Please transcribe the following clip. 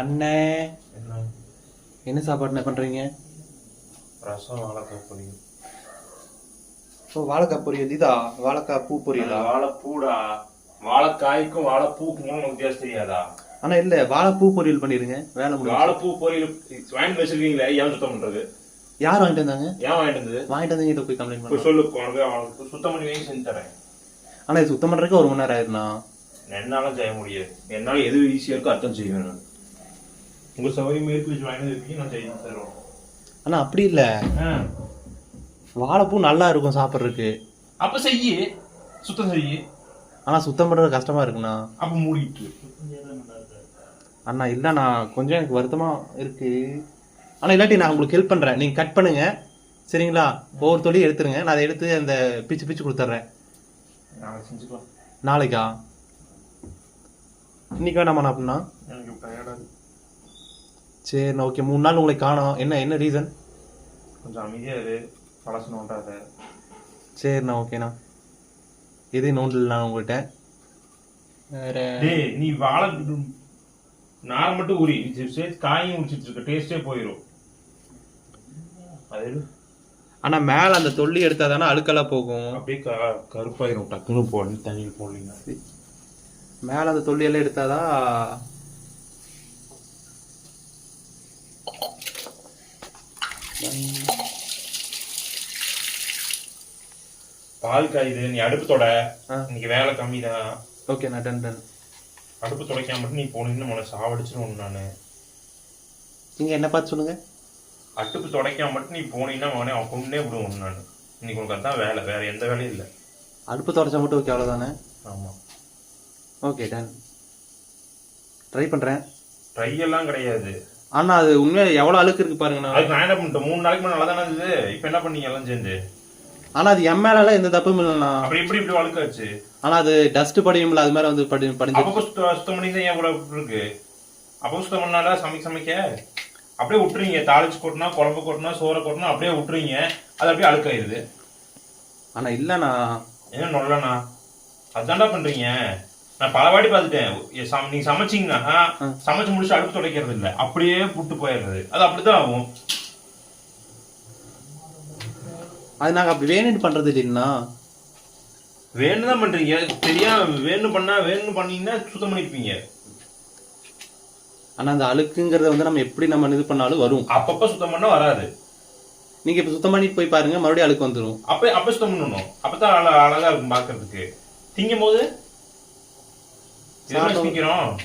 அண்ணே, என்ன? என்ன சாப்பாடு பண்றீங்க? ரசம், வாழைக்காய் பொரியல். ஓ, வாழைக்காய் பொரியல். இதா வாழைக்காய் பூ பொரியலா? வாழைப்பூடா. வாழைக்காய்க்கும் வாழைப்பூக்கும் வித்தியாசம் தெரியாதா? ஆனா இல்ல, வாழைப்பூ பொரியல் பண்ணிருங்க, வேலை முடியும். வாழைப்பூ பொரியல் வாங்கிட்டு வச்சிருக்கீங்களே, ஏன் சுத்தம் பண்றது? யார் வாங்கிட்டு வந்தாங்க? ஏன் வாங்கிட்டு வந்தது? வாங்கிட்டு வந்தீங்க போய் கம்ப்ளைண்ட் போய் பண்ணு. சொல்லு, உனக்கு சுத்தம் பண்ணி வாங்கி செஞ்சு தரேன். ஆனா இது சுத்தம் பண்றதுக்கு 1 மணி நேரம் ஆயிருந்தா என்னாலும் செய்ய முடியாது. என்னால எது ஈஸியா இருக்கோ அர்த்தம் செய்வேன் நான். உங்க சௌகரியம் மேற்கு வச்சு வாங்கிட்டு இருப்பீங்க, நான் செய்ய தருவேன். ஆனா அப்படி இல்ல, வாழைப்பூ நல்லா இருக்கும் சாப்பிட்றதுக்கு. அப்ப செய்யி, சுத்தம் செய்யி. ஆனா சுத்தம் பண்றது கஷ்டமா இருக்குண்ணா. அப்ப மூடிட்டு. அண்ணா இல்லண்ணா, கொஞ்சம் எனக்கு வருத்தமா இருக்கு. ஆனா இல்லாட்டி நான் உங்களுக்கு ஹெல்ப் பண்றேன், நீங்க கட் பண்ணுங்க சரிங்களா? ஒவ்வொரு தொழில் எடுத்துருங்க, நான் அதை எடுத்து அந்த பிச்சு பிச்சு கொடுத்துட்றேன். நாளைக்கு செஞ்சுக்கலாம். நாளைக்கா? இன்னைக்கு வேணாமா அப்படின்னா? எனக்கு டயர்டா இருக்கு. சரி, ஓகே. 3 நாள் உங்களை காணோம், என்ன ரீசன்? கொஞ்சம் அமைதியா இரு, பழசு நோண்டாத. சரிண்ணா, ஓகேண்ணா. இதே நோண்டில் நான் உங்கள்கிட்ட வேற. டேய், நீ வாழை நார் மட்டும் உரி, சேர்த்து காயும் உரிச்சிட்டு இருக்க, டேஸ்டே போயிடும். அது ஆனா மேல அந்த தொல்லி எடுத்தா தானே அழுக்கெல்லாம் போகும். அப்படியே கருப்பாயிரும், டக்குன்னு போடணும், தண்ணி போடலீங்க. மேல அந்த தொல்லி எல்லாம் எடுத்தாதான். பால் காயுது, நீ அடுப்பு தொட. இன்னைக்கு வேலை கம்மி தான். ஓகே, நான் டன். அடுப்பு துடைக்காம மட்டும் நீ போனீங்கன்னா உன சாவடிச்சிருவோம் நானு. நீங்க என்ன பார்த்து சொல்லுங்க? அடுப்பு துடைக்காம மட்டும் நீ போனீங்கன்னா அவன் கொண்டே விடுவோம் நான். இன்னைக்கு உனக்கு அதான் வேலை, வேற எந்த வேலையும் இல்லை. அடுப்பு தொடச்சா மட்டும் ஓகே, அவ்வளோதானே? ஆமா, ஓகே டன். ட்ரை பண்றேன். ட்ரை எல்லாம் கிடையாது. ஆனா அது உண்மையா எவ்வளவு அழுக்கு இருக்கு பாருங்கண்ணா. அதுக்கு நான் என்ன பண்ணிட்டேன், 3 நாளைக்கு நல்லா தானே இருந்தது. இப்ப என்ன பண்ணீங்க எல்லாம் சேர்ந்து? ஆனா அது என் மேல எல்லாம் எந்த தப்பும் இல்லைண்ணா. அப்படி இப்படி அழுக்காச்சு. ஆனா அது டஸ்ட் படியும்ல, அது மாதிரி வந்து படிஞ்சு. அப்போ சுத்தம் பண்ணி தான் ஏன் இருக்கு? அப்போ சுத்தம் பண்ணால சமைக்க அப்படியே விட்டுறீங்க. தாளிச்சு கொட்டினா, குழம்பு கொட்டினா, சோறை கொட்டினா அப்படியே விட்டுறீங்க, அது அப்படியே அழுக்காயிருது. ஆனா இல்லண்ணா. என்ன நொல்லண்ணா, அதான்டா பண்றீங்க. நான் பல வாட்டி பார்த்துட்டேன். நீங்க சமைச்சீங்கன்னா சமைச்சு முடிச்சு அடுப்பு துடைக்கிறது இல்லை, அப்படியே புட்டு போயிடுறது. அது அப்படித்தான் ஆகும். அது நாங்க அப்படி வேணும்னு பண்றது இல்லைன்னா. வேணும்தான் பண்றீங்க, தெரியாம வேணும் பண்ணீங்கன்னா சுத்தம் பண்ணிருப்பீங்க. ஆனா அந்த அழுக்குங்கிறத வந்து நம்ம எப்படி நம்ம இது பண்ணாலும் வரும். அப்பப்ப சுத்தம் பண்ணா வராது. நீங்க இப்ப சுத்தம் பண்ணிட்டு போய் பாருங்க, மறுபடியும் அழுக்கு வந்துடும். அப்ப சுத்தம் பண்ணணும். அப்பதான் அழகா இருக்கும் பாக்குறதுக்கு. திங்கும் போது திங்கிறோம்.